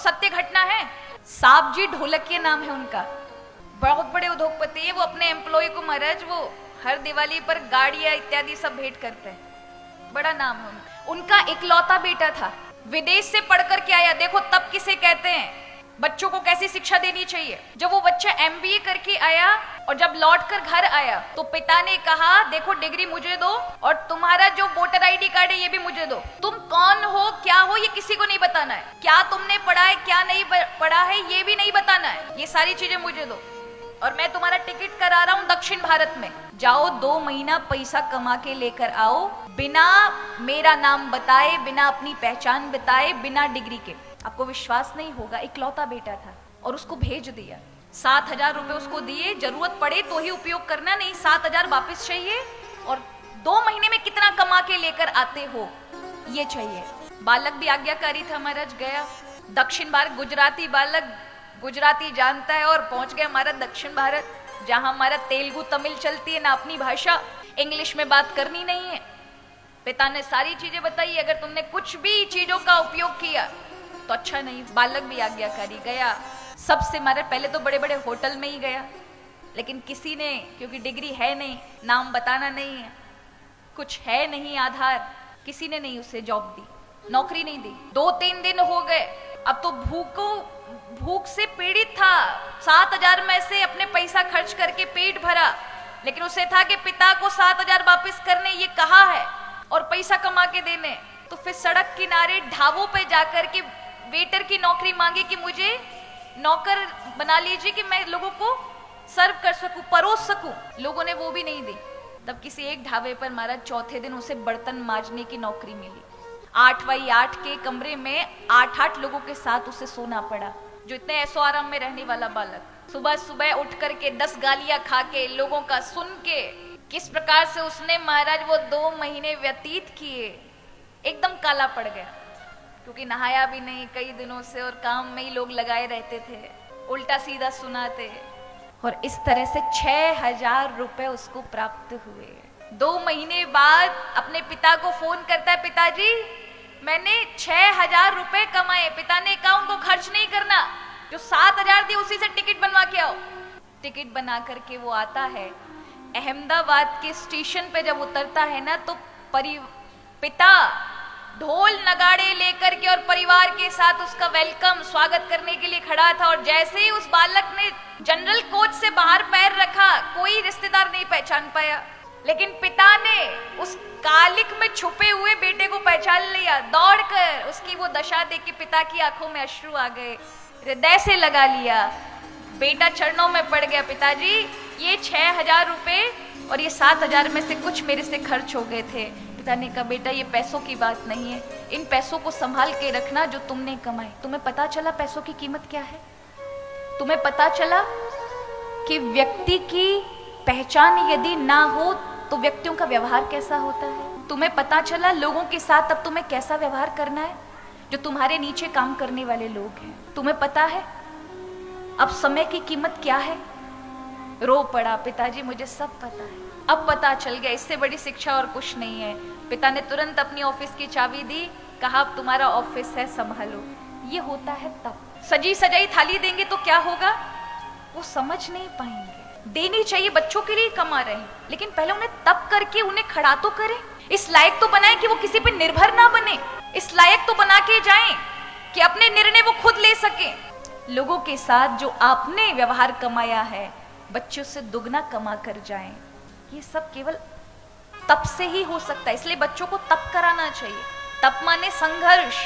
सत्य घटना है। साहब जी ढोलकिया नाम है उनका, बहुत बड़े उद्योगपति है। वो अपने एम्प्लॉय को महाराज वो हर दिवाली पर गाड़ियां इत्यादि सब भेंट करते हैं, बड़ा नाम है उनका। उनका इकलौता बेटा था, विदेश से पढ़ कर के आया। देखो तब किसे कहते हैं बच्चों को कैसी शिक्षा देनी चाहिए। जब वो बच्चा MBA करके आया और जब लौट कर घर आया तो पिता ने कहा देखो डिग्री मुझे दो और तुम्हारा जो वोटर ID कार्ड है ये भी मुझे दो। तुम कौन हो क्या हो ये किसी को नहीं बताना है, क्या तुमने पढ़ा है क्या नहीं पढ़ा है ये भी नहीं बताना है, ये सारी चीजें मुझे दो। और मैं तुम्हारा टिकट करा रहा हूं दक्षिण भारत में, जाओ 2 महीना पैसा कमा के लेकर आओ, बिना मेरा नाम बताए, बिना अपनी पहचान बताए, बिना डिग्री के। आपको विश्वास नहीं होगा, इकलौता बेटा था और उसको भेज दिया। 7,000 रुपए उसको दिए, जरूरत पड़े तो ही उपयोग करना, नहीं 7,000 वापस चाहिए। और 2 महीने में कितना कमा के लेकर आते हो ये चाहिए। बालक भी आज्ञाकारी था महाराज, गया दक्षिण भारत, गुजराती बालक गुजराती जानता है और पहुंच गया हमारा दक्षिण भारत, जहां हमारा तेलुगु तमिल चलती है ना, अपनी भाषा, इंग्लिश में बात करनी नहीं है। पिता ने सारी चीजें बताई, अगर तुमने कुछ भी चीजों का उपयोग किया तो अच्छा नहीं। बालक भी आज्ञाकारी, गया सबसे मारे, पहले तो बड़े बड़े होटल में ही गया, लेकिन किसी ने, क्योंकि डिग्री है नहीं, नाम बताना नहीं है, कुछ है नहीं आधार, किसी ने नहीं उसे जॉब दी, नौकरी नहीं दी। 2-3 दिन हो गए, अब तो भूख से पीड़ित था। 7,000 में से अपने पैसा खर्च करके पेट भरा, लेकिन उसे था कि पिता को 7,000 वापस करने ये कहा है और पैसा कमा के देने। तो फिर सड़क किनारे ढाबों पे जाकर के वेटर की नौकरी मांगी कि मुझे नौकर बना लीजिए कि मैं लोगों को सर्व कर सकूं, परोस सकूं। लोगों ने वो भी नहीं दी। तब किसी एक ढाबे पर महाराज चौथे दिन उसे बर्तन मांजने की नौकरी मिली। 8x8 के कमरे में 8-8 लोगों के साथ उसे सोना पड़ा। जो इतने ऐसो आराम में रहने वाला बालक, सुबह सुबह उठ करके 10 गालियां खा के, लोगों का सुन के, किस प्रकार से उसने महाराज वो 2 महीने व्यतीत किए। एकदम काला पड़ गया, क्योंकि नहाया भी नहीं कई दिनों से और काम में ही लोग लगाए रहते थे, उल्टा सीधा सुनाते। और इस तरह से 6,000 रुपए उसको प्राप्त हुए। 2 महीने बाद अपने पिता को फोन करता है, पिताजी मैंने 6,000 रुपए कमाए। पिता ने कहा उनको खर्च नहीं करना, जो 7,000 दिए उसी से टिकट बनवा के आओ। टिकट बना करके वो आता है। अहमदाबाद के स्टेशन पे जब उतरता है ना, तो पिता ढोल नगाड़े लेकर के और परिवार के साथ उसका वेलकम, स्वागत करने के लिए खड़ा था। और जैसे ही उस बालक ने जनरल कोच से बाहर पैर रखा, कोई रिश्तेदार नहीं पहचान पाया, लेकिन पिता ने उस कालिक में छुपे हुए बेटे को पहचान लिया। दौड़कर उसकी वो दशा देख के पिता की आंखों में अश्रु आ गए, हृदय से लगा लिया। बेटा चरणों में पड़ गया, पिताजी ये 6,000 रुपए और ये 7,000 में से कुछ मेरे से खर्च हो गए थे। पिता ने कहा बेटा ये पैसों की बात नहीं है, इन पैसों को संभाल के रखना जो तुमने कमाए। तुम्हें पता चला पैसों की कीमत क्या है? तुम्हें पता चला कि व्यक्ति की पहचान यदि ना हो तो व्यक्तियों का व्यवहार कैसा होता है? तुम्हें पता चला लोगों के साथ अब तुम्हें कैसा व्यवहार करना है, जो तुम्हारे नीचे काम करने वाले लोग हैं? तुम्हें पता है अब समय की कीमत क्या है? रो पड़ा, पिताजी मुझे सब पता है, अब पता चल गया, इससे बड़ी शिक्षा और कुछ नहीं है। पिता ने तुरंत अपनी ऑफिस की चाबी दी, कहा अब तुम्हारा ऑफिस है, संभालो। ये होता है तब। सजी सजाई थाली देंगे तो क्या होगा, वो समझ नहीं पाएंगे। देनी चाहिए, बच्चों के लिए कमा रहे हैं, लेकिन पहले उन्हें तब करके उन्हें खड़ा तो करें, इस लायक तो बनाए कि वो किसी पे निर्भर ना बने, इस लायक तो बना के जाएं कि अपने निर्णय वो खुद ले सके। लोगों के साथ जो आपने व्यवहार कमाया है, बच्चों से दुगना कमा कर जाएं। ये सब केवल तप से ही हो सकता है, इसलिए बच्चों को तप कराना चाहिए। तप माने संघर्ष,